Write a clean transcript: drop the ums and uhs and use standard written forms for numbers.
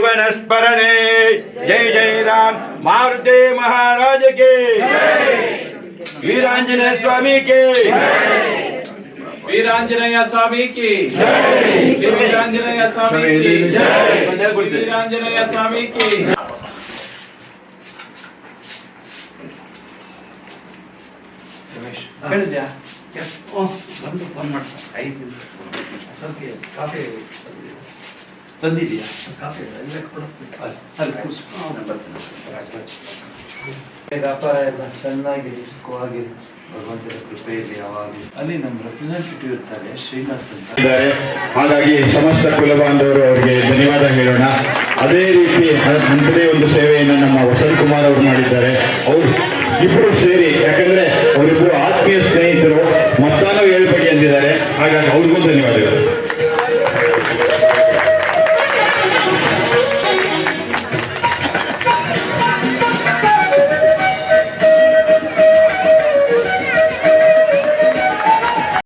जीवन स्मरणे जय जय राम मारुति महाराज के वीरांजनेय स्वामी के वीरांजनेय स्वामी की वीरांजनेय स्वामी की वीरांजनेय स्वामी की ತಂದಿದೆಯಾ ವ್ಯಾಪಾರ ಎಲ್ಲ ಚೆನ್ನಾಗಿರಿ ಸುಖವಾಗಿರಿ ಭಗವಂತನ ಕೃಪೆಯಲ್ಲಿ ಯಾವಾಗಲೂ ಅಲ್ಲಿ ನಮ್ಮ ರೆಪ್ರೆಸೆಂಟೇಟಿವ್ ಇರ್ತಾರೆ ಶ್ರೀನಾಥ್ ಅಂತ ಹಾಗಾಗಿ ಸಮಸ್ತ ಕುಲಬಾಂಧವರು ಅವರಿಗೆ ಧನ್ಯವಾದ ಹೇಳೋಣ. ಅದೇ ರೀತಿ ಅಂಥದೇ ಒಂದು ಸೇವೆಯನ್ನು ನಮ್ಮ ವಸಂತ್ ಕುಮಾರ್ ಅವರು ಮಾಡಿದ್ದಾರೆ. ಅವರು ಇಬ್ಬರು ಸೇರಿ, ಯಾಕಂದ್ರೆ ಅವರಿಬ್ಬರು ಆತ್ಮೀಯ ಸ್ನೇಹಿತರು.